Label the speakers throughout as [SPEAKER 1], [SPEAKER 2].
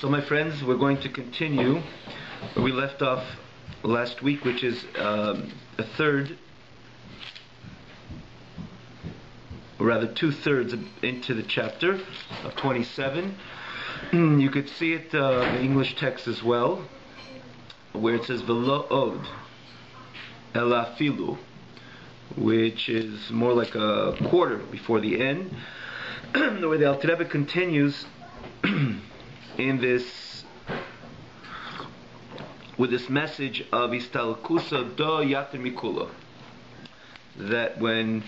[SPEAKER 1] So my friends, we're going to continue where we left off last week, which is a third, or rather 2/3 into the chapter of 27. You could see it in the English text as well, where it says V'lo od ela filu, which is more like a quarter before the end, where the Alter Rebbe continues in this with this message of Istalkusa do yater mikula, that when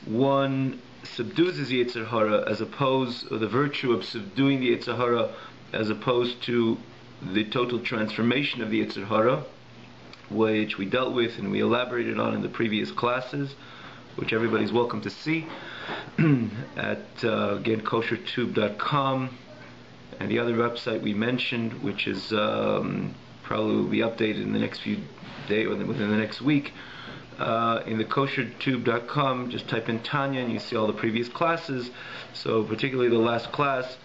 [SPEAKER 1] one subdues his Yetzer Hara, as opposed to the virtue of subduing the Yetzer Hara, as opposed to the total transformation of the Yetzer Hara, which we dealt with and we elaborated on in the previous classes, which everybody's welcome to see at again koshertube.com, and the other website we mentioned, which is probably will be updated in the next few days or within the next week. In the koshertube.com, just type in Tanya and you see all the previous classes. So particularly the last class,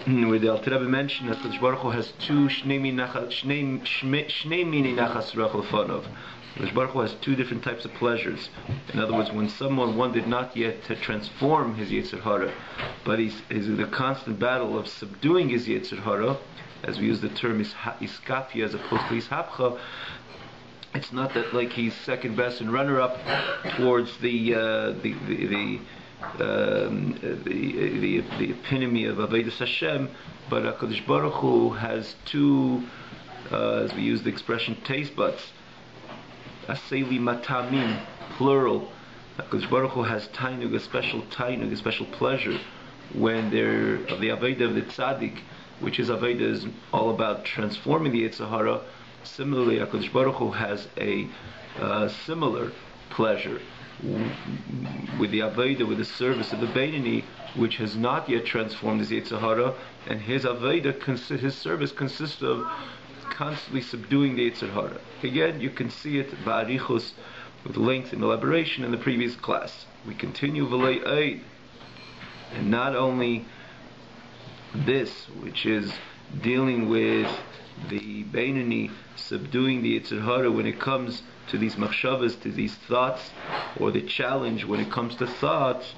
[SPEAKER 1] where the Alter Rebbe mentioned that Kadosh Baruch Hu has two shnei mini nachas rachel fanov. Kadosh Baruch Hu has two different types of pleasures. In other words, when one did not yet to transform his Yetzer Hara, but he's in the constant battle of subduing his Yetzer Hara, as we use the term iskafia as opposed to ishapcha. It's not that like he's second best and runner-up towards the epitome of Avodas Hashem, but HaKadosh Baruch Hu has two, as we use the expression, taste buds. Aseli matamim, plural. HaKadosh Baruch Hu has tainug, a special pleasure, when they're of the Avodah of the Tzaddik, which is Avodah is all about transforming the Yetzer Hara. Similarly, HaKadosh Baruch Hu has a similar pleasure with the Avodah, with the service of the Beinoni, which has not yet transformed his Yetzer Hara, and his Avodah, his service consists of constantly subduing the Yetzer Hara. Again, you can see it ba'arichos with length and elaboration in the previous class. We continue v'lei eid, and not only this, which is dealing with the Beinoni subduing the Yetzer Hara when it comes to these machshavas, to these thoughts, or the challenge when it comes to thoughts,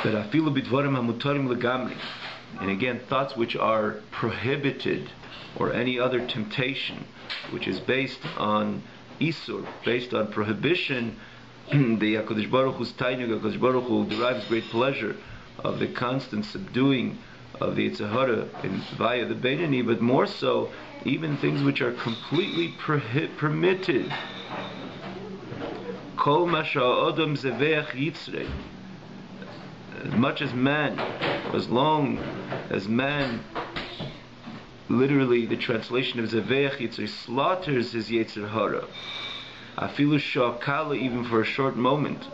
[SPEAKER 1] that afilu bidvarim hamutarim legamri, and again, thoughts which are prohibited, or any other temptation which is based on isur, based on prohibition, the HaKadosh Baruch Hu's tainug, HaKadosh Baruch Hu derives great pleasure of the constant subduing of the Yetzer Hara via the Beinoni, but more so, even things which are completely permitted. Kol ma sha'odam zeveach yitzrei. As much as man, as long as man, literally the translation of zeveach yitzrei, slaughters his Yetzer Hara, afilu sha'kala, even for a short moment,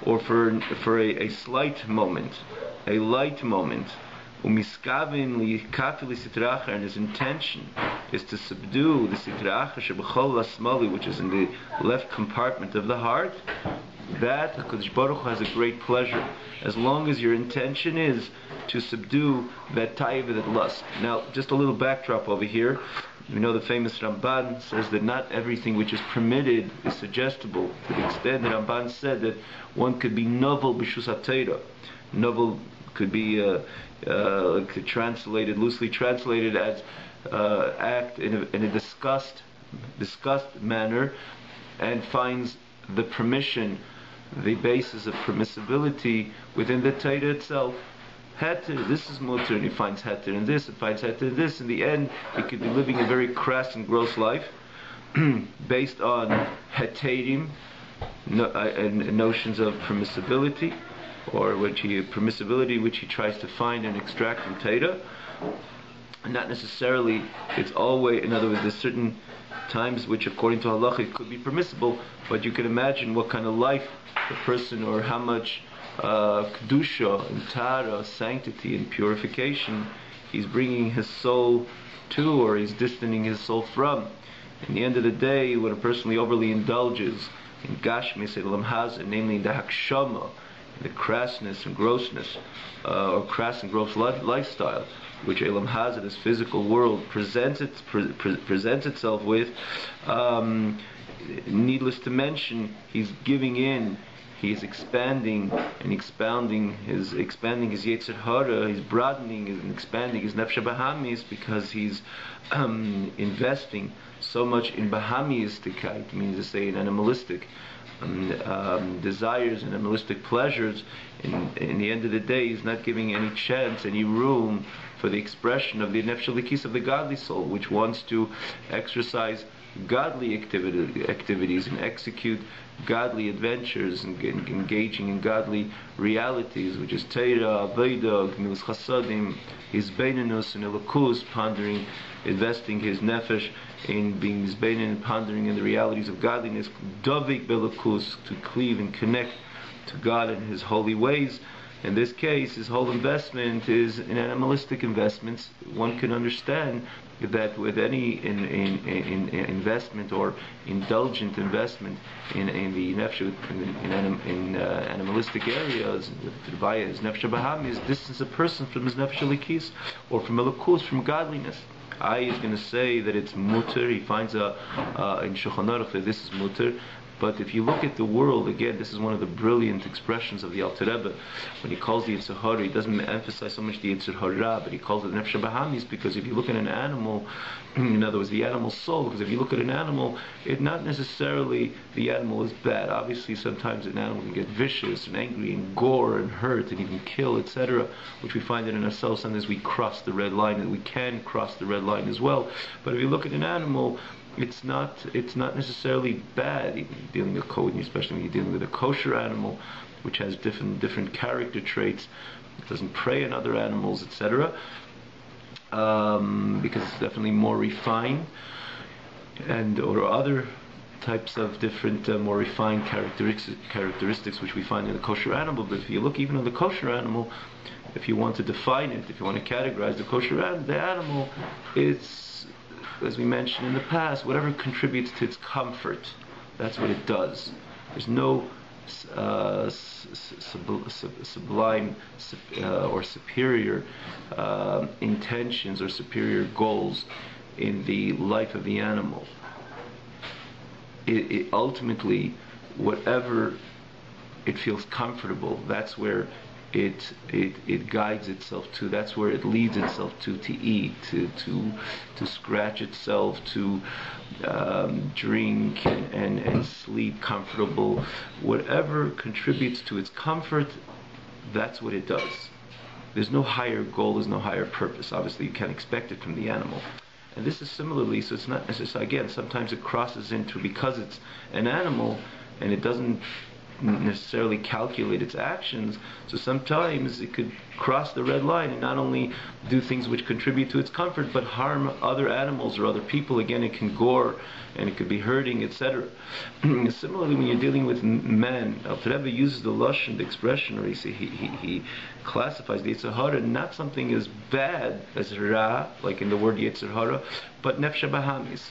[SPEAKER 1] or for a slight moment, a light moment, umiskavin likafili sitracha, and his intention is to subdue the sitracha shebechol lasmali, which is in the left compartment of the heart. That HaKadosh Baruch Hu has a great pleasure, as long as your intention is to subdue that taiva, that lust. Now, just a little backdrop over here. We know the famous Ramban says that not everything which is permitted is suggestible, to the extent that Ramban said that one could be novel b'shus ha'teira. Novel could be translated, loosely translated as act in a disgust manner, and finds the permission, the basis of permissibility within the Torah itself. Heter, this is mutter, and he finds heter in this, and finds heter in this. In the end, he could be living a very crass and gross life based on heterim, notions of permissibility, or permissibility which he tries to find and extract from Torah. Not necessarily, it's always, in other words, there's certain times which according to halacha it could be permissible, but you can imagine what kind of life the person, or how much kedusha and tara, sanctity and purification, he's bringing his soul to, or he's distancing his soul from. In the end of the day, when a person overly indulges in gashmis elam hazeh, namely in the hakshama, the crassness and grossness, or crass and gross lifestyle, which Elam Hazard, this physical world, presents itself with, needless to mention, he's giving in, he's expanding and expounding his Yetzer Hara, he's broadening and expanding his Nefesh Bahamis, because he's investing so much in Bahamiistickeit, means to say in animalistic desires and animalistic pleasures. In the end of the day, he's not giving any chance, any room for the expression of the Nefesh Elikis, of the godly soul, which wants to exercise godly activities and execute godly adventures and engaging in godly realities, which is Teira, Aveda, Gnus Chasadim, his Beinenus and Elokus, pondering, investing his nefesh in being Zbeinin, pondering in the realities of godliness, Dovik Belokus, to cleave and connect to God and His holy ways. In this case, his whole investment is in animalistic investments. One can understand that with any investment or indulgent investment in the nefesh, in animalistic areas, via his nefesh bahamis, distance a person from his nefesh elikis, or from elokus, from godliness. Is going to say that it's mutter. He finds in Shulchan Aruch that this is mutter. But if you look at the world, again, this is one of the brilliant expressions of the Alter Rebbe. When he calls the Yetzer Hara, he doesn't emphasize so much the Yetzer Hara, but he calls it Nefesh Bahamis, because if you look at an animal, in other words, the animal soul, because if you look at an animal, it's not necessarily the animal is bad. Obviously, sometimes an animal can get vicious and angry and gore and hurt and even kill, etc., which we find that in ourselves. Sometimes we cross the red line, and we can cross the red line as well. But if you look at an animal, it's not necessarily bad. Even dealing with especially when you're dealing with a kosher animal, which has different character traits, it doesn't prey on other animals, etc., because it's definitely more refined, or other types of different more refined characteristics which we find in the kosher animal. But if you look even at the kosher animal, if you want to define it, if you want to categorize the kosher animal, it's, as we mentioned in the past, whatever contributes to its comfort, that's what it does. There's no sublime or superior intentions or superior goals in the life of the animal. It ultimately, whatever it feels comfortable, that's where it guides itself to. That's where it leads itself to eat, to scratch itself, to drink and sleep comfortable. Whatever contributes to its comfort, that's what it does. There's no higher goal, there's no higher purpose. Obviously, you can't expect it from the animal. And this is similarly, so it's not necessarily, again, sometimes it crosses into, because it's an animal and it doesn't necessarily calculate its actions, so sometimes it could cross the red line and not only do things which contribute to its comfort, but harm other animals or other people. Again, it can gore and it could be hurting, etc. Similarly, when you're dealing with men, Alter Rebbe uses the lashon, the expression, or he classifies the Yetzer Hara not something as bad as ra, like in the word Yetzer Hara, but nefesh bahamis,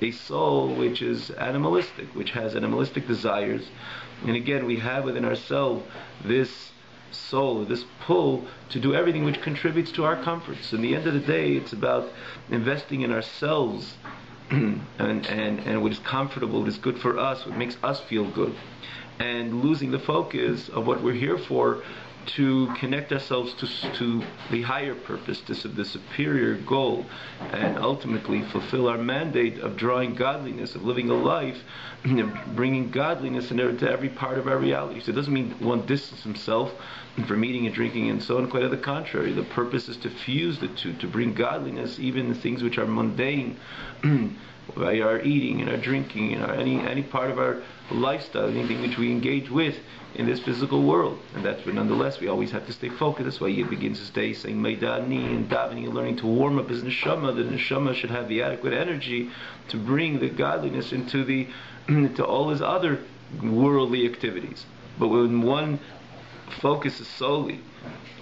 [SPEAKER 1] a soul which is animalistic, which has animalistic desires. And again, we have within ourselves this soul, this pull to do everything which contributes to our comforts. In the end of the day, it's about investing in ourselves and what is comfortable, what is good for us, what makes us feel good, and losing the focus of what we're here for, to connect ourselves to the higher purpose, to the superior goal, and ultimately fulfill our mandate of drawing godliness, of living a life, bringing godliness into every part of our reality. So it doesn't mean one distances himself from eating and drinking and so on. Quite on the contrary, the purpose is to fuse the two, to bring godliness even in things which are mundane, by our eating and our drinking and any part of our lifestyle, anything which we engage with in this physical world. And that's where, nonetheless, we always have to stay focused. That's why he begins his day saying Meidani and davening and learning to warm up his neshama. The neshama should have the adequate energy to bring the godliness into all his other worldly activities. But when one focuses solely,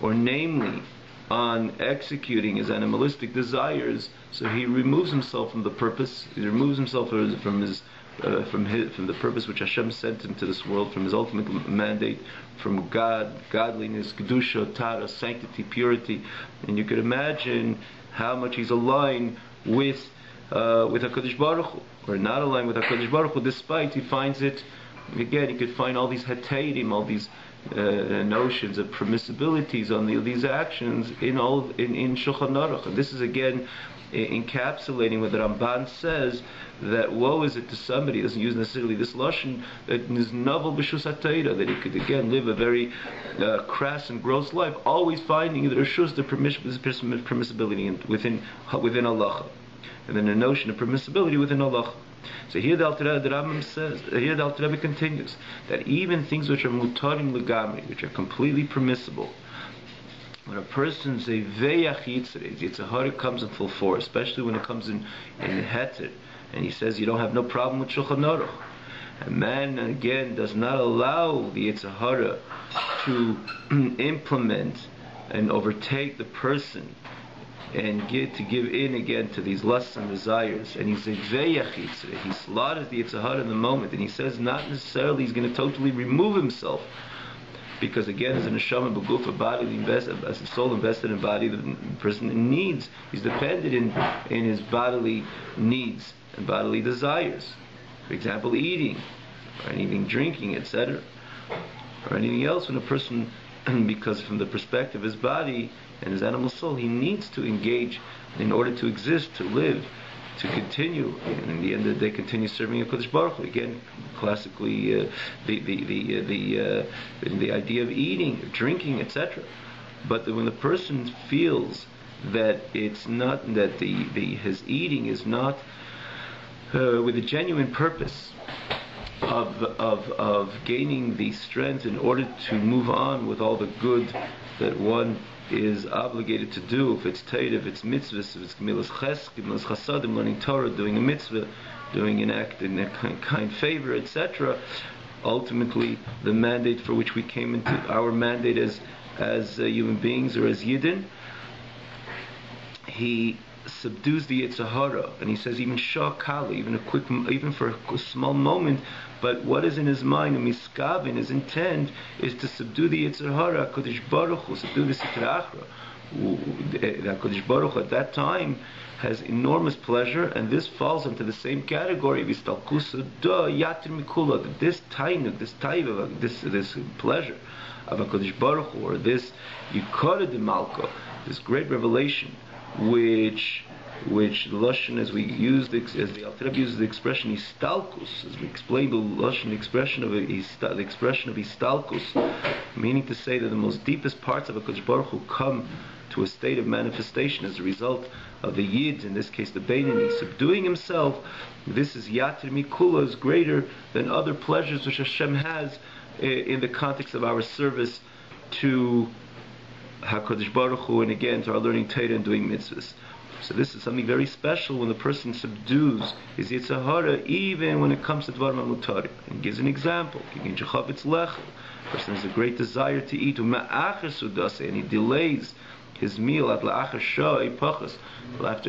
[SPEAKER 1] or namely, on executing his animalistic desires, so he removes himself from the purpose, he removes himself from his from the purpose which Hashem sent him to this world, from his ultimate mandate, from God, godliness, kedusha, tara, sanctity, purity, and you could imagine how much he's aligned with HaKadosh Baruch Hu, or not aligned with HaKadosh Baruch Hu, despite he finds it. Again, you could find all these hetairim, all these notions of permissibilities on these actions in Shulchan Aruch. And this is again encapsulating what the Ramban says, that woe is it to somebody, he doesn't use necessarily this lashon, that is novel b'shus ha'Torah, that he could again live a very crass and gross life, always finding the reshus, the permissibility within halacha, and then the notion of permissibility within halacha. So here the Rambam says, here the Alter Rebbe continues, that even things which are mutarim legamri, which are completely permissible, when a person's a veyach yitzhar comes in full force, especially when it comes in heter, and he says you don't have no problem with Shulchan Aruch. A man again does not allow the yitzhar to implement and overtake the person and give in again to these lusts and desires, and he's a veyach yitzhar. He slaughters the yitzhar in the moment, and he says not necessarily he's going to totally remove himself, because again, as a neshama b'guf, a body as a soul invested in body, the person needs. He's dependent in his bodily needs and bodily desires. For example, eating, or anything, drinking, etc., or anything else. When a person, because from the perspective of his body and his animal soul, he needs to engage in order to exist, to live, to continue, and in the end of the day, continue serving HaKadosh Baruch Hu. Again, classically, the idea of eating, drinking, etc. But when the person feels that it's not, that his eating is not with a genuine purpose of gaining the strength in order to move on with all the good that one is obligated to do, if it's Torah, if it's mitzvahs, if it's gemilas ches, gemilas chasadim, learning Torah, doing a mitzvah, doing an act in a kind favor, etc. Ultimately, the mandate for which we came into, our mandate as human beings or as Yidden, he subdues the Yitzhahara, and he says even Shah Kali, even for a small moment, but what is in his mind, miskavin, his intent is to subdue the Yitzhahara, HaKadosh Baruch Hu, subdue the Sitra Achra. HaKadosh Baruch Hu at that time has enormous pleasure, and this falls into the same category, Vistalkusa da Yatir Mikula, this tainuk, this taiva, this pleasure of HaKadosh Baruch Hu, or this Yikara de Malka, this great revelation, which the lashon, as we used, as the Alter Rebbe uses the expression istalkus, as we explained the lashon expression of istalkus, meaning to say that the most deepest parts of HaKadosh Baruch Hu come to a state of manifestation as a result of the Yid, in this case the Beinoni, subduing himself. This is Yatir Mikula, is greater than other pleasures which Hashem has in the context of our service to HaKadosh Baruch Hu, and again to our learning Torah and doing mitzvahs. So this is something very special when the person subdues his Yitzhahara, even when it comes to Dvar Mutarim. And gives an example. A person has a great desire to eat, and he delays his meal after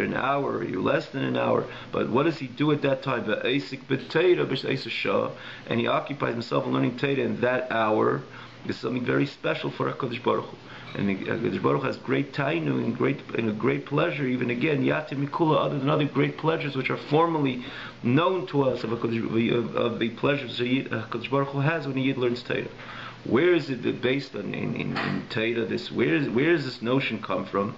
[SPEAKER 1] an hour or less than an hour. But what does he do at that time? And he occupies himself in learning Torah in that hour. Is something very special for HaKadosh Baruch Hu. And HaKadosh Baruch Hu has great tainu and a great pleasure, even again, Yatir Mikula, other than other great pleasures which are formally known to us of the pleasures that HaKadosh Baruch Hu has when a Yid learns Torah. Where is it based on in Torah? Where does this notion come from?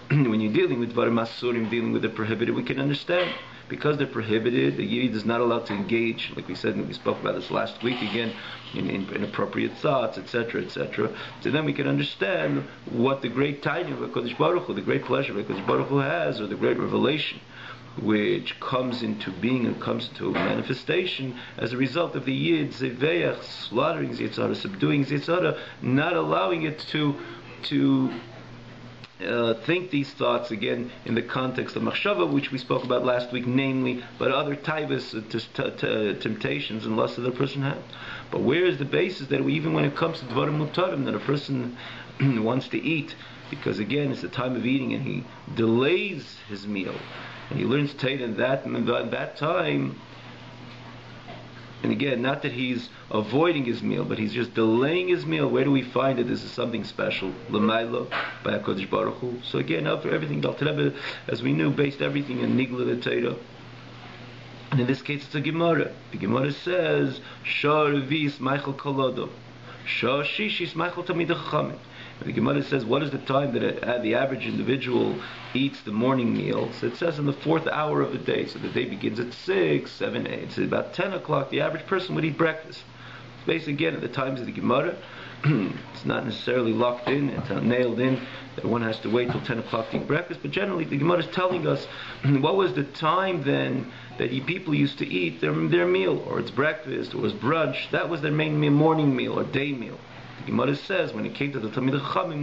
[SPEAKER 1] When you're dealing with Dvarim Asurim, dealing with the prohibited, we can understand. Because they're prohibited, the Yid is not allowed to engage, like we said, and we spoke about this last week again, in inappropriate thoughts, etc., etc. So then we can understand what the great Tanya of HaKadosh Baruch Hu, the great pleasure of HaKadosh Baruch Hu has, or the great revelation, which comes into being and comes into manifestation as a result of the Yid, Zeveach, slaughtering Yitzhara, subduing Yitzhara, not allowing it to think these thoughts again in the context of machshava, which we spoke about last week, namely, but other taivas, temptations and lusts that a person has. But where is the basis that even when it comes to dvarim mutarim, that a person wants to eat, because again it's the time of eating and he delays his meal and he learns Torah in that time, And again, not that he's avoiding his meal, but he's just delaying his meal. Where do we find that this is something special? L'maylo, by HaKadosh Baruch Hu. So again, now for everything, Dal Rebbe, as we knew, based everything in Nigla Torah. And in this case, it's a Gemara. The Gemara says, Shah Revis Michael Kolodo, Shah Shishis Michael Tamid Chachamim. The Gemara says, what is the time that the average individual eats the morning meal? So it says in the 4th hour of the day. So the day begins at 6, 7, 8. So about 10 o'clock, the average person would eat breakfast. Based again at the times of the Gemara, it's not necessarily locked in, it's not nailed in that one has to wait till 10 o'clock to eat breakfast. But generally, the Gemara is telling us what was the time then that people used to eat their meal, or it's breakfast, or it's brunch. That was their main meal, morning meal or day meal. The Gemara says when it came to the Talmid Chachamim,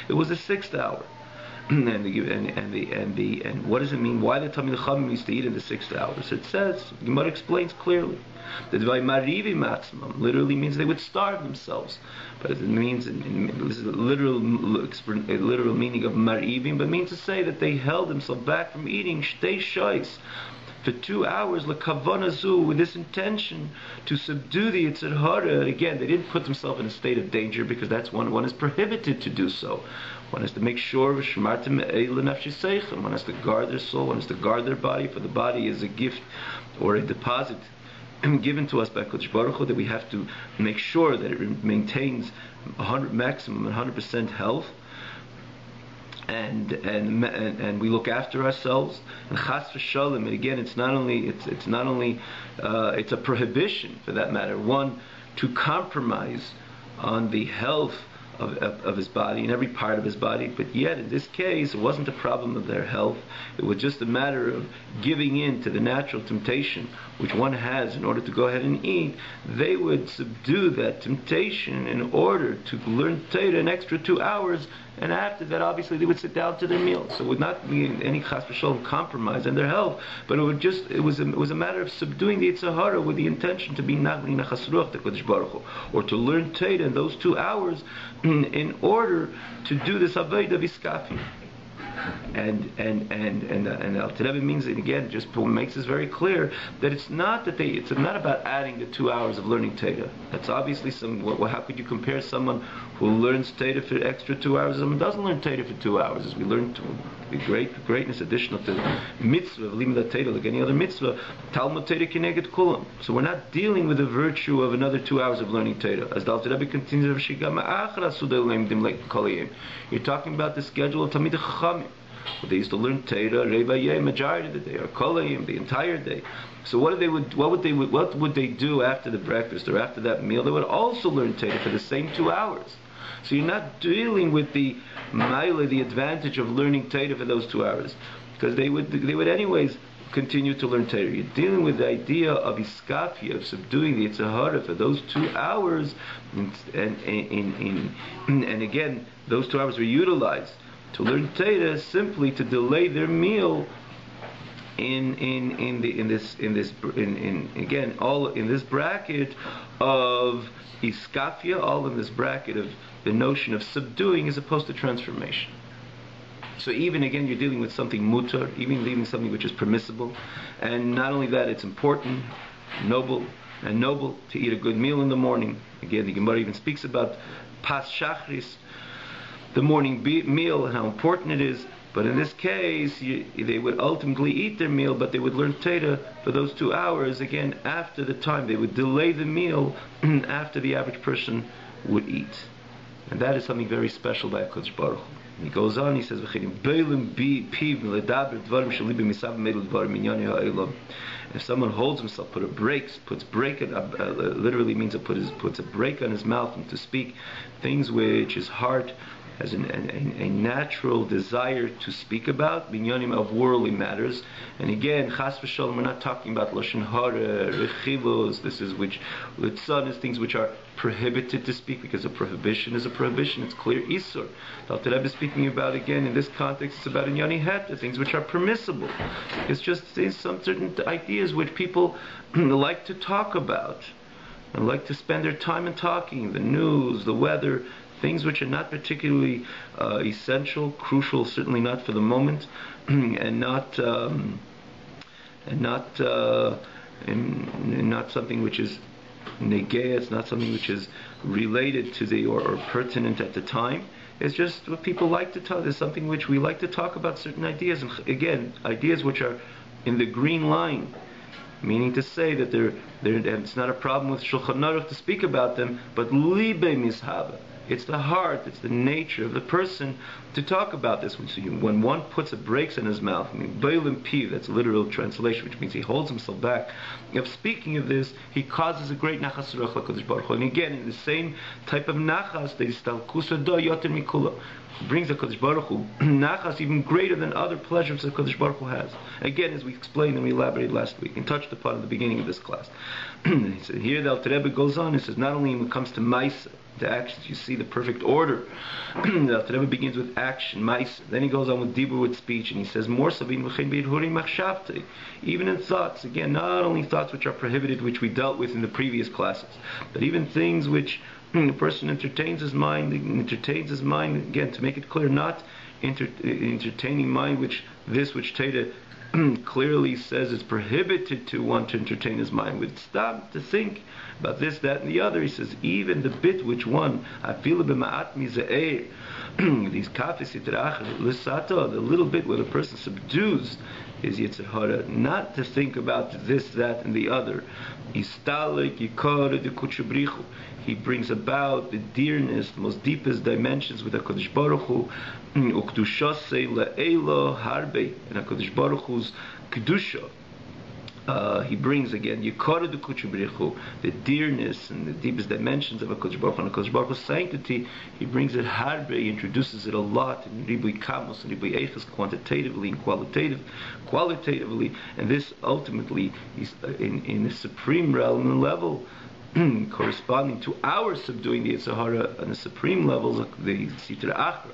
[SPEAKER 1] it was the 6th hour. and what does it mean? Why the Talmid Chachamim used to eat in the 6th hour? So it says, the Gemara explains clearly that literally means they would starve themselves. But it means, this is a literal meaning of marivim, but it means to say that they held themselves back from eating shtei shais for 2 hours, l'kavanazu, with this intention to subdue the Yetzer Hara. Again, they didn't put themselves in a state of danger, because that's one is prohibited to do so. One has to make sure, one has to guard their soul, one has to guard their body, for the body is a gift or a deposit given to us by HaKadosh Baruch Hu, that we have to make sure that it maintains maximum 100% health. And we look after ourselves, and chas v'shalom. And again, it's a prohibition, for that matter, one to compromise on the health of his body, in every part of his body. But yet, in this case, it wasn't a problem of their health. It was just a matter of giving in to the natural temptation which one has in order to go ahead and eat. They would subdue that temptation in order to learn Torah an extra 2 hours, and after that, obviously, they would sit down to their meal. So it would not be any chas v'shalom compromise in their health, but it was a matter of subduing the Yetzer Hara with the intention to be nachri nachas ruach to Kodesh Baruch Hu, or to learn Torah in those 2 hours in order to do this avodah v'iskafi. And Al Rebbe means it again, just makes this very clear that it's not about adding the 2 hours of learning Torah. That's obviously how could you compare someone who learns Torah for extra 2 hours and someone doesn't learn Torah for 2 hours? As we learn the greatness additional to the mitzvah of limud Torah, like any other mitzvah, Talmud Torah kineged kulam. So we're not dealing with the virtue of another 2 hours of learning Torah. As the Rebbe continues, you're talking about the schedule of Talmid Chachamim. They used to learn Torah Rebbe majority of the day, or Kolayim the entire day. So what would they do after the breakfast or after that meal? They would also learn Torah for the same 2 hours. So you're not dealing with the advantage of learning Torah for those 2 hours, because they would anyways continue to learn Torah. You're dealing with the idea of iskafia, of subduing the Yetzer Hara for those 2 hours, and again, those 2 hours were utilized to learn Torah, simply to delay their meal in this bracket of iskafia, all in this bracket of the notion of subduing as opposed to transformation. So even again, you're dealing with something mutar, even leaving something which is permissible, and not only that, it's important, noble to eat a good meal in the morning. Again, the Gemara even speaks about pas shachris, the morning meal, and how important it is. But in this case, they would ultimately eat their meal, but they would learn Torah for those 2 hours. Again, after the time, they would delay the meal after the average person would eat, and that is something very special by HaKadosh Baruch Hu. And he goes on, he says, if someone holds himself, puts break, literally means puts a break on his mouth, and to speak things which his heart has a natural desire to speak about, binyanim of worldly matters. And again, chas v'shalom, we're not talking about lashon hara, rechivos. This is is things which are prohibited to speak, because a prohibition is a prohibition. It's clear isur. The Rebbe is speaking about, again, in this context, it's about inyani het, the things which are permissible. It's just some certain ideas which people like to talk about and like to spend their time in talking, the news, the weather, things which are not particularly essential, crucial, certainly not for the moment, and not and not something which is negay. It's not something which is related to the or pertinent at the time. It's just what people like to talk. There's something which we like to talk about, certain ideas, and again, ideas which are in the green line, meaning to say that it's not a problem with Shulchan Aruch to speak about them, but libe mishava. It's the heart, it's the nature of the person to talk about this. When one puts a brakes in his mouth, I mean, Beilim Piv, that's a literal translation, which means he holds himself back. Of speaking of this, he causes a great nachas ruach l'Kadosh Baruch Hu. And again, in the same type of nachas, the istalkusa do yoter mikula, brings the Kadosh Baruch Hu nachas even greater than other pleasures that Kadosh Baruch Hu has. Again, as we explained and we elaborated last week and touched upon at the beginning of this class. He said, here the Alter Rebbe goes on. He says, not only when it comes to Maisa, the actions, you see the perfect order. The Alter Rebbe begins with action, Maisa. Then he goes on with dibur, with speech, and he says, more savin v'chein be'huri machshavte. Even in thoughts, again, not only thoughts which are prohibited, which we dealt with in the previous classes, but even things which the person entertains his mind, again, to make it clear, not entertaining mind, which Teda clearly says it's prohibited to want to entertain his mind with. Stop to think about this, that, and the other. He says, even the bit which one, I feel b'ma'at mize'er, these kafis yitrach l'sato, the little bit where the person subdues his Yetzer Hara, not to think about this, that, and the other. Istalik yikar de kutshubrichu. He brings about the dearness, the most deepest dimensions with HaKadosh Baruch Hu, ukdushasei le'elo harbe, and HaKadosh Baruch Hu's kedusha. He brings again yikar de kutshubrichu, the dearness and the deepest dimensions of HaKadosh Baruch Hu, and HaKadosh Baruch Hu's sanctity. He brings it harbe, he introduces it a lot in ribui kamos and ribui eiches, quantitatively and qualitatively, and this ultimately is in the supreme realm and level, corresponding to our subduing the Yetzer Hara on the supreme levels of the Sitra Achra,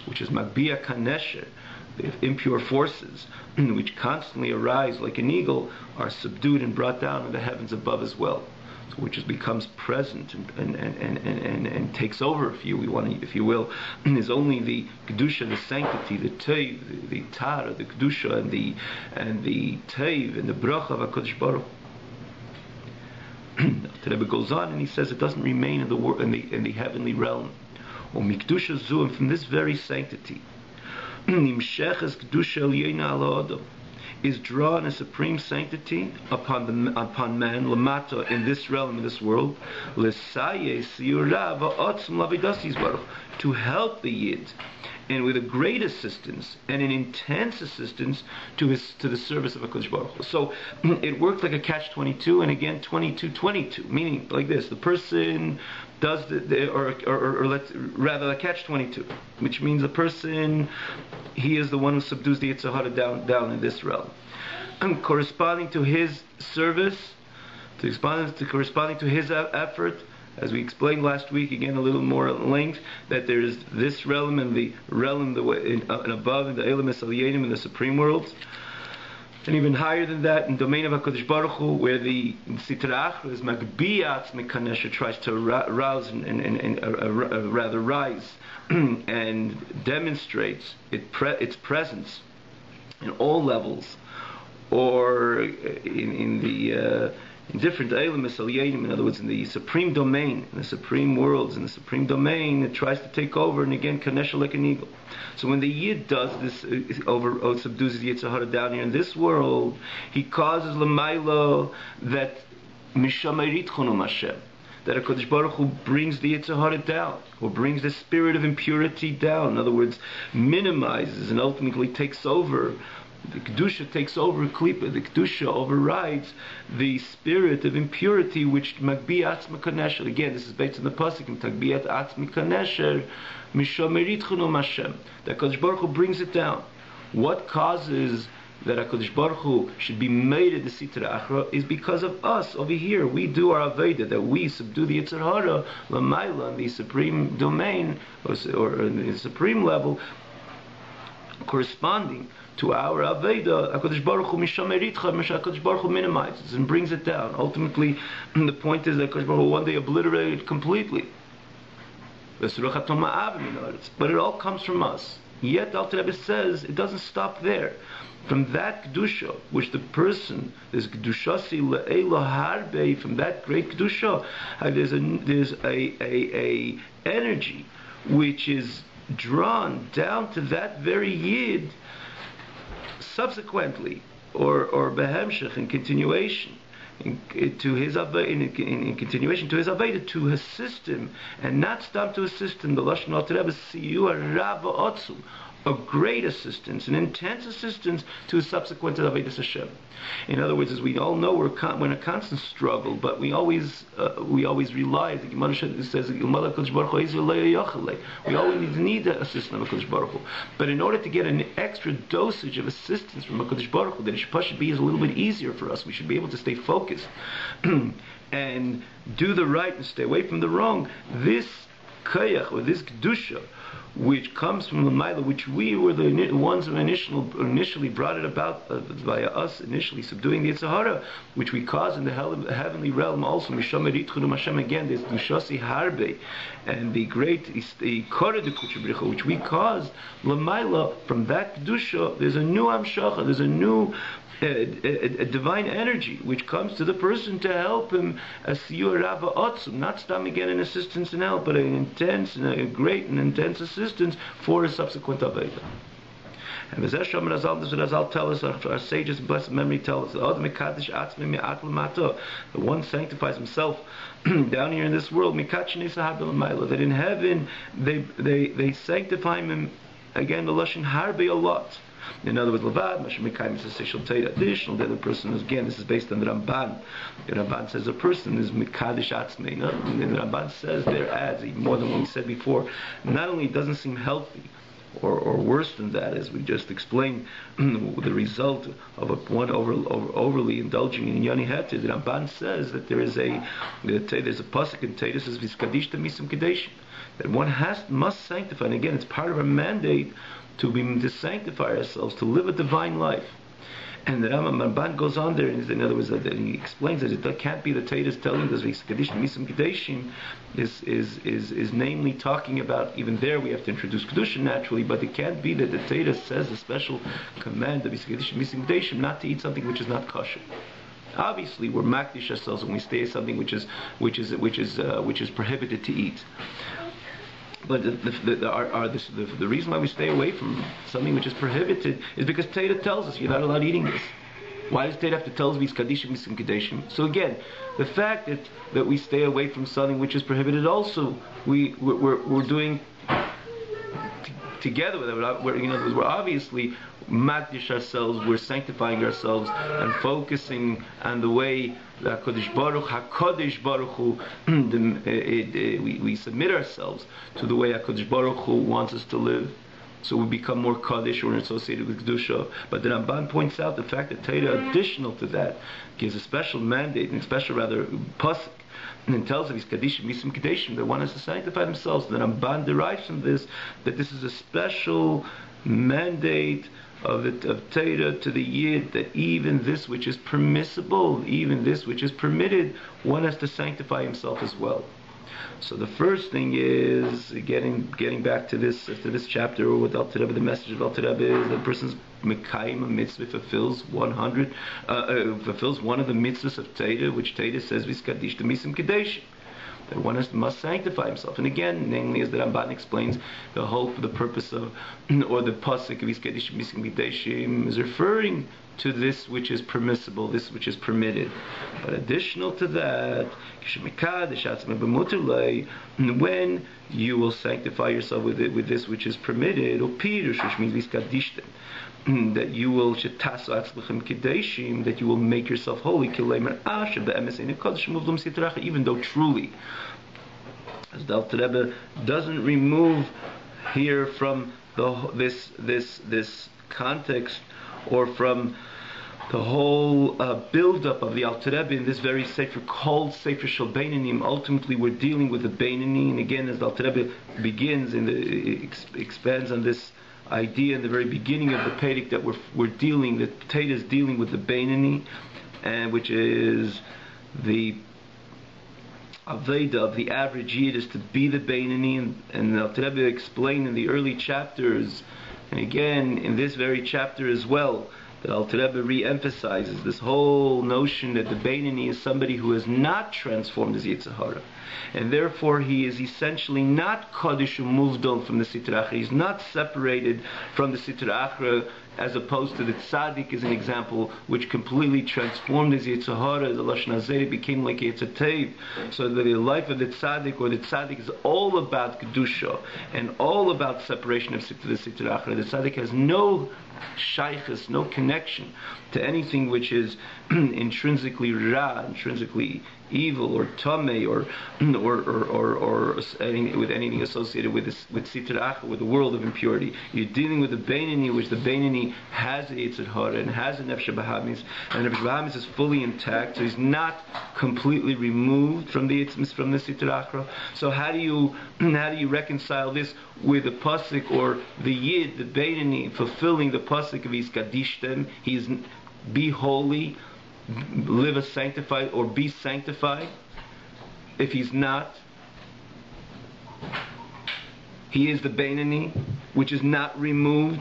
[SPEAKER 1] which is Magbia Kanesher, the impure forces which constantly arise like an eagle, are subdued and brought down in the heavens above as well. So which is, becomes present and takes over, if you will, is only the kedusha, the sanctity, the teiv, the tara, the kedusha, and the teiv and the bracha of HaKadosh Baruch Hu. The Rebbe goes on and he says it doesn't remain in the heavenly realm. Or mikdusha zu, and from this very sanctity, nimsheches kedusha elyeina ala adam, is drawn a supreme sanctity upon man, lamata, in this realm, in this world, l'sayes yura va'otzim lavidasis baruch, to help the yid, and with a great assistance and an intense assistance to the service of HaKadosh Baruch Hu. So it worked like a catch-22, and again 22-22, meaning like this: the person does rather a catch-22, which means the person, he is the one who subdues the Yetzer Hara down in this realm, and corresponding to his service, corresponding to his effort. As we explained last week, again a little more at length, that there is this realm and the realm and above, in the Elam Esaliyanim, in the supreme worlds, and even higher than that in the domain of HaKadosh Baruch Hu, where the Sitra Achra is Magbiyat Mekanesha, tries to rouse and rather rise and demonstrates its presence in all levels, or in different Eilim Esaliyanim, in other words, in the supreme domain, in the supreme worlds, in the supreme domain, it tries to take over, and again, Kanesha like an eagle. So when the Yid does this, subdues the Yetzer Hara down here in this world, he causes Lamailo that Mishamayrit Chonum Hashem, that HaKadosh Baruch Hu brings the Yetzer Hara down, or brings the spirit of impurity down. In other words, minimizes and ultimately takes over. The Kedusha takes over Klipa. The Kedusha overrides the spirit of impurity, which Magbi Atzma Kanesher. Again, this is based on the pasuk in Magbi Atzma Kanesher, Mishomerit Chunum Hashem. That HaKadosh Baruch Hu brings it down. What causes that HaKadosh Baruch Hu should be made at the Sitra Achra is because of us over here. We do our Aveda, that we subdue the Yetzer Hara, Lamaila, in the supreme domain, or in the supreme level, corresponding to our Aveda. HaKadosh Baruch Hu mishameritcha, HaKadosh Baruch Hu minimizes and brings it down. Ultimately, the point is that HaKadosh Baruch Hu one day obliterated completely. But it all comes from us. Yet Alter Rebbe says it doesn't stop there. From that kedusha, which the person, this kedushasi le'ela harbe, from that great kedusha, there's a energy which is drawn down to that very yid subsequently, or behemshech, in continuation, in continuation to his aveda, to assist him, and not stop to assist him. The lashon Alter Rebbe siyua rava otzum, a great assistance, an intense assistance to his subsequent Avodas Hashem. In other words, as we all know, we're in a constant struggle, but we always realize, the Gemara says, we always need the assistance of HaKadosh Baruch Hu. But in order to get an extra dosage of assistance from HaKadosh Baruch Hu, that it should be a little bit easier for us, we should be able to stay focused and do the right and stay away from the wrong. This kayach, or this kedusha, which comes from the Maila, which we were the ones who initially brought it about via us initially subduing the Yetzer Hara, which we caused in the heavenly realm also. Misham Eritchudum Hashem, again, there's Dushasi Harbe, and the great Korah de Kuchabricha, which we caused Lamaila. From that Kedusha, there's a new Amshacha, there's a new a divine energy which comes to the person to help him as Siyur Rava Otzum, not stop again in assistance and help, but an intense and a great and intense assistance for a subsequent Aveda. And this is what Razal tell us, our sages in blessed memory tell us, the one sanctifies himself down here in this world, that in heaven they sanctify him, again the Lashon Harbe a lot. In other words, Levad, Mashemikayim is a sexual Torah additional. The other person is, again, this is based on the Ramban. The Ramban says a person is Mikadish Atzmeina. And the Ramban says there adds, more than what we said before, not only it doesn't seem healthy, or worse than that, as we just explained, the result of one overly indulging in Yoni Heter, the Ramban says that there's a pasuk in Torah says V'skadish Misim Kadeshim, that one must sanctify, and again, it's part of our mandate to sanctify ourselves, to live a divine life. And the Ramban goes on there, and in other words, that he explains that it can't be the Torah is telling us V'skadish Misim Kadeshim is namely talking about, even there we have to introduce Kedusha naturally, but it can't be that the Torah says a special command of V'skadish Misim Kadeshim not to eat something which is not kosher. Obviously, we're makdish ourselves when we stay something which is prohibited to eat. But the reason why we stay away from something which is prohibited is because Torah tells us you're not allowed eating this. Why does Torah have to tell us V'skadishim Misim Kadeshim? So again, the fact that we stay away from something which is prohibited, also we're doing together with it. We're obviously makdish ourselves, we're sanctifying ourselves and focusing on the way that HaKadosh Baruch Hu, we submit ourselves to the way HaKadosh Baruch Hu wants us to live. So we become more Kaddish, we're associated with Kedusha. But the Ramban points out the fact that Torah, additional to that, gives a special mandate, and special pasuk, and it tells us Kaddish Misim Kadeshim, that one has to sanctify themselves. The Ramban derives from this that this is a special mandate of Torah to the Yid, that even this which is permissible, even this which is permitted, one has to sanctify himself as well. So the first thing is getting back to this chapter, or what Alter Rebbe, the message of Alter Rebbe is that a person's mekayim a mitzvah fulfills one of the mitzvahs of Torah, which Torah says v'skadish the misim kadeshim, that one must sanctify himself. And again, namely, as the Ramban explains, the purpose of, or the pasuk of v'skadish misim kadeshim is referring to this which is permissible, this which is permitted. But additional to that, when you will sanctify yourself with this which is permitted, or pirush, which means that you will that you will make yourself holy, even though truly, as the Alter Rebbe doesn't remove here from this context, or from the whole build-up of the Alter Rebbe in this very sefer called Sefer Shel Beinanim. Ultimately, we're dealing with the Beinani, and again, as the Alter Rebbe begins expands on this idea in the very beginning of the Perek, that we're dealing, that Torah is dealing with the Beinani, and which is the Aveda of the average Yid is to be the Beinani, and the Alter Rebbe explained in the early chapters And again, in this very chapter as well, that Alter Rebbe re-emphasizes this whole notion that the Beinoni is somebody who has not transformed his Yetzer Hara, and therefore he is essentially not Kaddish Umuvdal from the Sitra Achra. He's not separated from the Sitra Achra, as opposed to the Tzaddik is an example which completely transformed his Yetzer Hara, as a Lashon Hazeh, became like Yetzer Teiv. So that the life of the Tzaddik, or the Tzaddik, is all about Kedusha and all about separation of the Sitra Achra. The Tzaddik has no shaykhus, no connection to anything which is intrinsically ra, intrinsically evil, or tamei, or with anything associated with sitra achra, with the world of impurity. You're dealing with the Beinoni, which the Beinoni has a Yetzer Hara and has a nefesh bahamis, and the nefesh bahamis is fully intact, so he's not completely removed from the sitra achra. So how do you reconcile this with the pasuk, or the yid, the Beinoni, fulfilling the pasuk of Iskadishtem? He's be holy, live a sanctified, or be sanctified. If he's not, he is the Beinoni, which is not removed,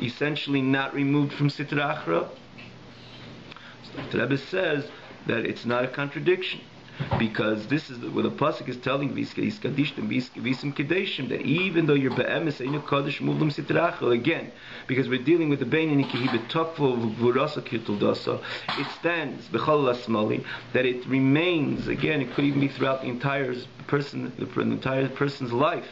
[SPEAKER 1] essentially not removed from Sitra Achra. So the Rebbe says that it's not a contradiction, because this is where the pasuk is telling that even though you're be'emes einu kodesh muvlim sitra achra, again, because we're dealing with the Beinoni ki hi betokvo v'gvurasa kirtuldasa, it stands b'chol lasmali, that it remains. Again, it could even be throughout the entire person's life.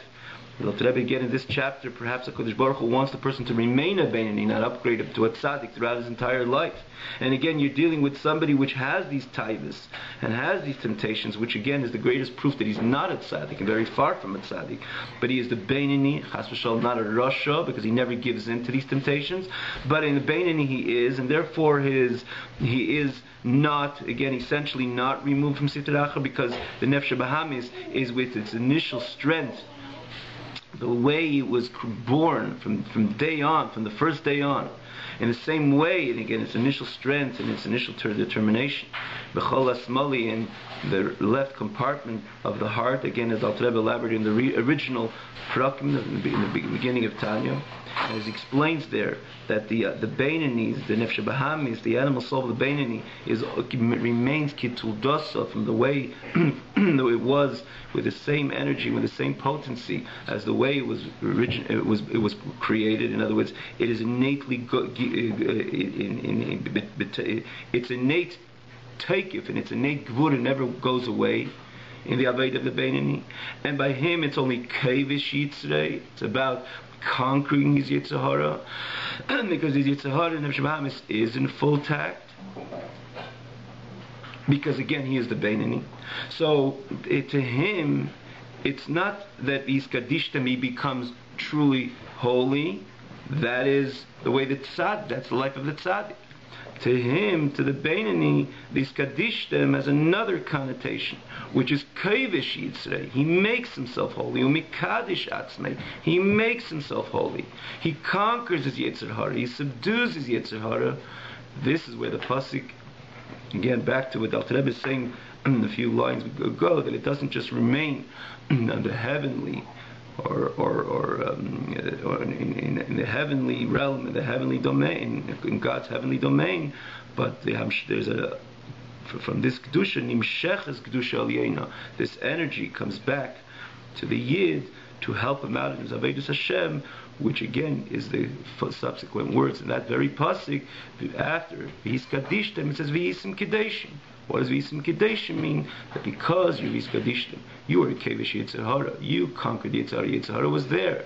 [SPEAKER 1] The Rebbe, again, in this chapter, perhaps HaKadosh Baruch Hu wants the person to remain a Beinoni, not upgrade up to a tzaddik throughout his entire life. And again, you're dealing with somebody which has these taivas and has these temptations, which again is the greatest proof that he's not a tzaddik, and very far from a tzaddik. But he is the Beinoni, chas v'shalom, not a rasha, because he never gives in to these temptations. But in the Beinoni he is, and therefore he is not, again, essentially not removed from Sitra Achra, because the nefesh bahamis is with its initial strength, the way it was born from day on, from the first day on, in the same way, and again, its initial strength and its initial determination. B'chol asmali, in the left compartment of the heart, again, as Alter Rebbe elaborated in the original prakim, in the beginning of Tanya, as he explains there, that the Beinonis, the nefesh bahamis, the animal soul of the Beinoni, remains kituldasa, from the way it was, with the same energy, with the same potency as the way it was created. In other words, it is innately its innate takeif and its innate gvura never goes away in the Avodah of the Beinoni, and by him it's only kavish yitzrei. It's about conquering his Yetzer Hara, because his Yetzer Hara and nefesh bahamis is in full tact, because again he is the Beinoni. So to him, it's not that Iskadishtem, he becomes truly holy. That is the way the tzad, that's the life of the tzaddik. To him, to the Beinoni, the Iskadishtem has another connotation, which is kavish yitzrei. He makes himself holy. Umikadish atzmei. He makes himself holy. He conquers his Yetzer Hara. He subdues his Yetzer Hara. This is where the pasuk, again, back to what Alter Rebbe is saying in a few lines ago, that it doesn't just remain on the heavenly, or in the heavenly realm, in the heavenly domain, in God's heavenly domain, but there's from this kedusha, nimsheches kedusha aliyena, this energy comes back to the yid to help him out in his avodas Hashem, which again is the subsequent words in that very pasuk after v'hiskadishtem. It says v'hisim kedeshim. What does v'hisim kedeshim mean? That because you v'hiskadishtem, you are a kavish Yetzer Hara, you conquered Yetzer Hara. Yetzer Hara was there,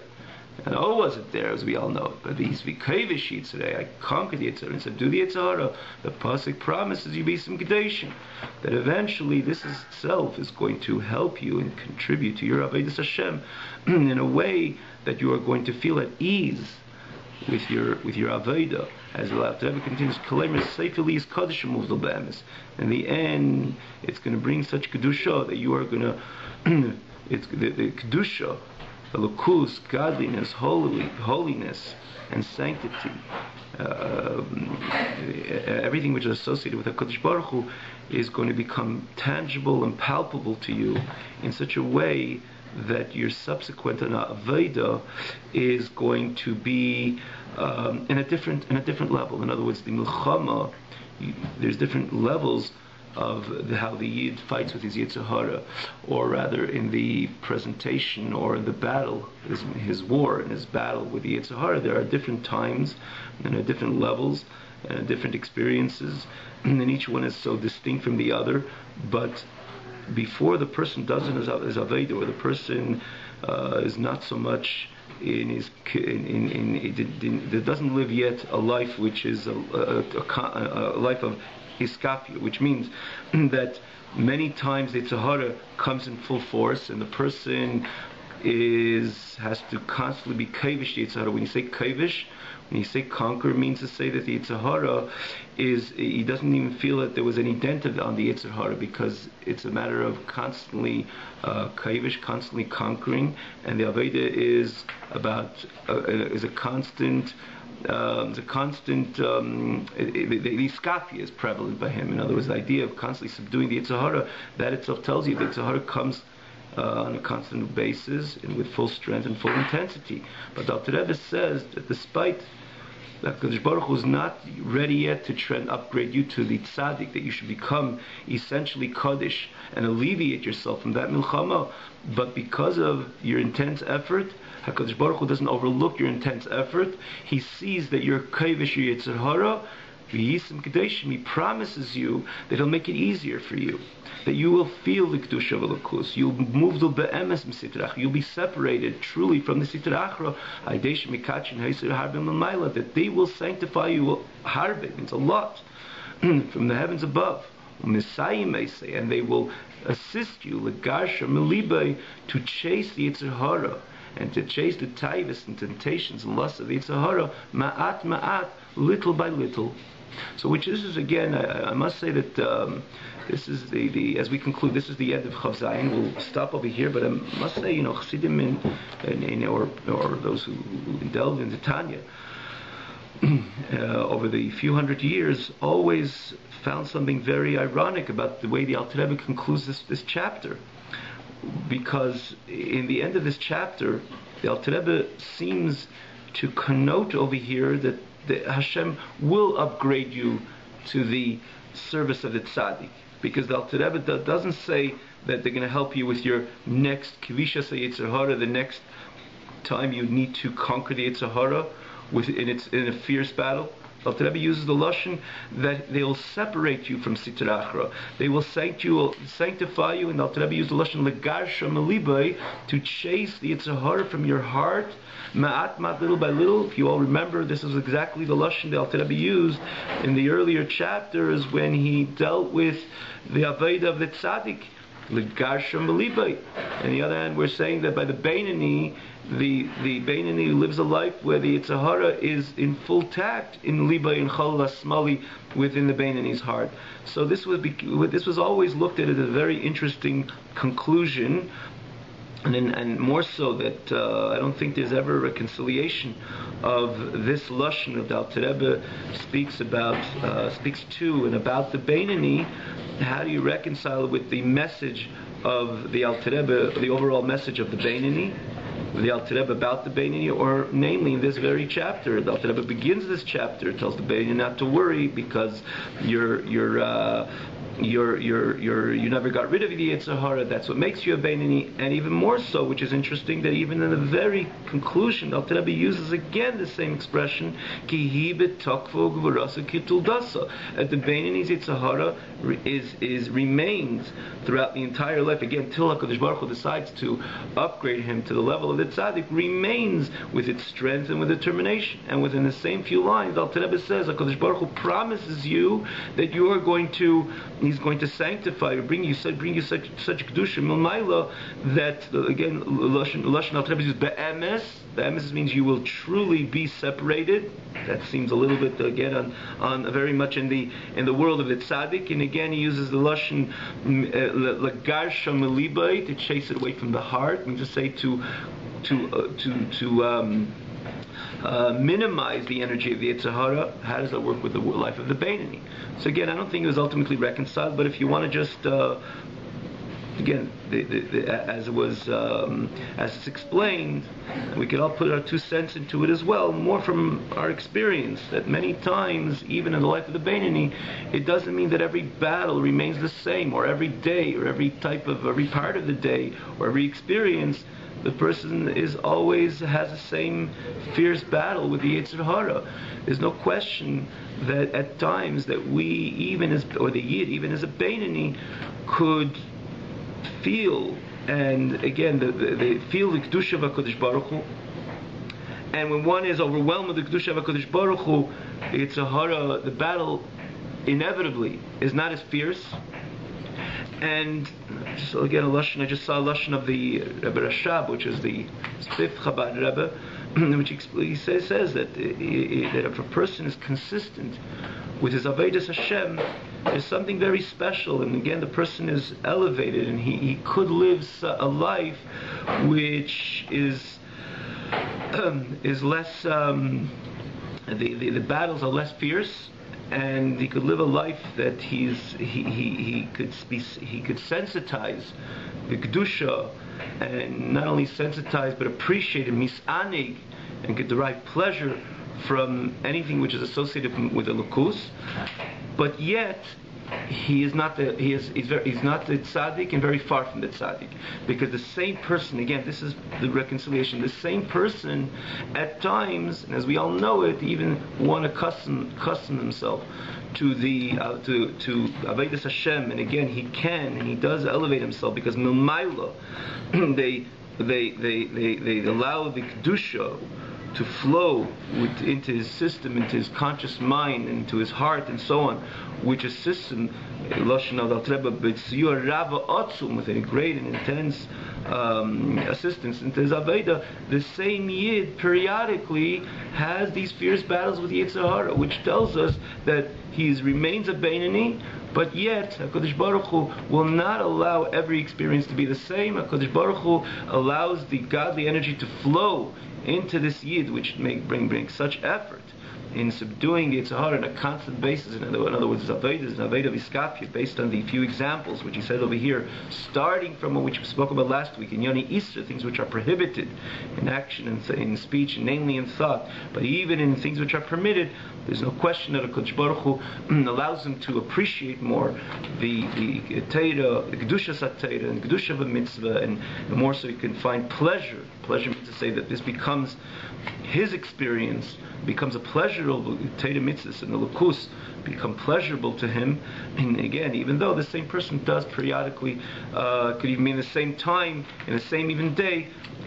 [SPEAKER 1] and O wasn't there, as we all know. But these v'kavish Yitzrei, I conquered Yetzer Hara and said, do the Yetzer Hara. The pasuk promises you v'hisim kedeshim, that eventually this itself is going to help you and contribute to your avodas Hashem in a way that you are going to feel at ease with your avodah. As the Alter Rebbe continues, in the end, it's going to bring such kedusha that you are going to, it's the kedusha, the lukus, godliness, holiness, and sanctity, everything which is associated with HaKadosh Baruch Hu is going to become tangible and palpable to you in such a way that your subsequent avodah is going to be in a different level. In other words, the milchama, there's different levels of how the Yid fights with his Yetzer Hara, or rather in the presentation or in the battle, his war and his battle with the Yetzer Hara. There are different times and different levels and different experiences, and each one is so distinct from the other. But before the person does it as Aveda, or the person is not so much in his doesn't live yet a life which is a life of iskafia, which means that many times the Tzahara comes in full force, and the person has to constantly be kavish the Tzahara. When you say kavish, when you say conquer, it means to say that the Tzahara he doesn't even feel that there was any dent on the Tzahara, because it's a matter of constantly kavish, constantly conquering, and the Aveda is a constant. The iskafia is prevalent by him. In other words, the idea of constantly subduing the Yetzer Hara, that itself tells you that the Yetzer Hara comes on a constant basis and with full strength and full intensity. But the Alter Rebbe says that despite that Kadosh Baruch Hu is not ready yet to upgrade you to the tzaddik, that you should become essentially Kaddish and alleviate yourself from that milchama, but because of your intense effort, HaKadosh Baruch Hu doesn't overlook your intense effort. He sees that you're kavish Yetzer Hara, he promises you that he'll make it easier for you, that you will feel the kedusha of Elokus. You'll move to be'emes m'sitrach. You'll be separated truly from the sitrachra. That they will sanctify you. Harbe means a lot from the heavens above. And they will assist you to chase the Yetzer Hara and to chase the taivas and temptations and lusts of the Yetzer Hara, ma'at, little by little. So, which this is again, I must say that this is the as we conclude, this is the end of Chav Zayin. We'll stop over here, but I must say, Chassidim or those who delve into Tanya over the few hundred years always found something very ironic about the way the Alter Rebbe concludes this chapter. Because in the end of this chapter, the Alter Rebbe seems to connote over here that Hashem will upgrade you to the service of the tzaddik. Because the Alter Rebbe doesn't say that they're going to help you with your next kivishas Yetzer Hara, the next time you need to conquer the Yetzer Hara in a fierce battle. Alter Rebbe uses the lashon that they will separate you from Sitra Achra. They will sanctify you, and Alter Rebbe uses the lashon legarsha melibay, to chase the Yetzer Hara from your heart, ma'at, little by little. If you all remember, this is exactly the lashon the Alter Rebbe used in the earlier chapters when he dealt with the Aveda of the Tzaddik, legarsha melibay. On the other hand, we're saying that by the Beinani, the Beinani lives a life where the Yetzer Hara is in full tact in Liba in Chal Asmali within the Beinani's heart. So this was always looked at as a very interesting conclusion, and more so that I don't think there's ever a reconciliation of this lashon that the Alter Rebbe speaks to and about the Beinani. How do you reconcile it with the message of the Alter Rebbe, the overall message of the Beinani, the Alter Rebbe about the Beinani, or namely in this very chapter? The Alter Rebbe begins this chapter, tells the Beinani not to worry because you never got rid of the Yetzer Hara. That's what makes you a Beinani. And even more so, which is interesting, that even in the very conclusion, the Alter Rebbe uses again the same expression, ki hi betokvo gvurasa kitul dasa. That the Beinani's Yetzer Hara remains throughout the entire life. Again, till HaKadosh Baruch Hu decides to upgrade him to the level of the tzaddik, remains with its strength and with determination. And within the same few lines, the Alter Rebbe says, HaKadosh Baruch Hu promises you that you are He's going to sanctify you, bring you such kedusha milmaila, that again lashon Alter Rebbe uses be'emes. Be'emes means you will truly be separated. That seems a little bit again on very much in the world of the tzaddik. And again he uses the lashon legarsha melibay, to chase it away from the heart. Means to say to minimize the energy of the Yetzer Hara. How does that work with the life of the Beinani? So again, I don't think it was ultimately reconciled, but if you want to just again, as it was, as it's explained, we can all put our 2 cents into it as well, more from our experience, that many times, even in the life of the Beinoni, it doesn't mean that every battle remains the same, or every day, or every part of the day, or every experience. The person always has the same fierce battle with the Yetzer Hara. There's no question that at times that we, even as, or the Yid, even as a Beinoni, could feel, and again, they feel the Kedusha of HaKadosh Baruch Hu. And when one is overwhelmed with the Kedusha of HaKadosh Baruch Hu, the Yetzer Hara, the battle inevitably is not as fierce. And so again, I just saw a lashon of the Rebbe Rashab, which is the 5th Chabad Rebbe, which he says that if a person is consistent with his Avodas Hashem, there's something very special, and again, the person is elevated, and he could live a life which is less. The battles are less fierce, and he could live a life that he could sensitize the kedusha, and not only sensitize but appreciate and misanig, and could derive pleasure from anything which is associated with the lukus, but yet he's not the tzaddik, and very far from the tzaddik, because the same person, again, this is the reconciliation, the same person at times, and as we all know it, even want to custom himself to the to Avodas Hashem, and again he can and he does elevate himself, because milmaila they allow the kedusha to flow into his system, into his conscious mind, into his heart, and so on, which assists him, with a great and intense assistance into his Aveda. The same Yid periodically has these fierce battles with Yetzer Hara, which tells us that he remains a Beinoni, but yet HaKadosh Baruch Hu will not allow every experience to be the same. HaKadosh Baruch Hu allows the godly energy to flow into this Yid, which bring such effort in subduing Yetzer Hara on a constant basis. In other words, Aveda is an Aveda Viskapia, based on the few examples which he said over here, starting from what we spoke about last week in Yoni Isra, things which are prohibited in action and in speech, namely in thought, but even in things which are permitted. There's no question that HaKadosh Baruch Hu allows him to appreciate more the Teira, the Kedusha Satira, and Kedusha of a mitzvah, and the more so he can find pleasure. Pleasure means to say that this becomes his experience, becomes a pleasurable Teira mitzvahs, and the lukus become pleasurable to him. And again, even though the same person does periodically, could even be in the same time, in the same even day,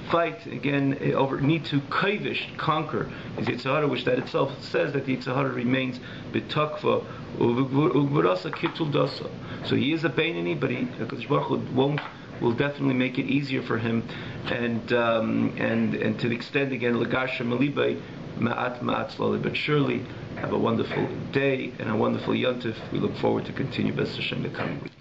[SPEAKER 1] fight again need to conquer his Yetzer Hara, which that itself says that the Yetzer Hara remains betakva ugvarasa kitul dasa. So he is a Beinoni, but HaKadosh Baruch Hu will definitely make it easier for him, and to the extent, again, Lagarsha Malibay ma'at slowly but surely. Have a wonderful day and a wonderful yontif. We look forward to continue Beth Hashem the coming week.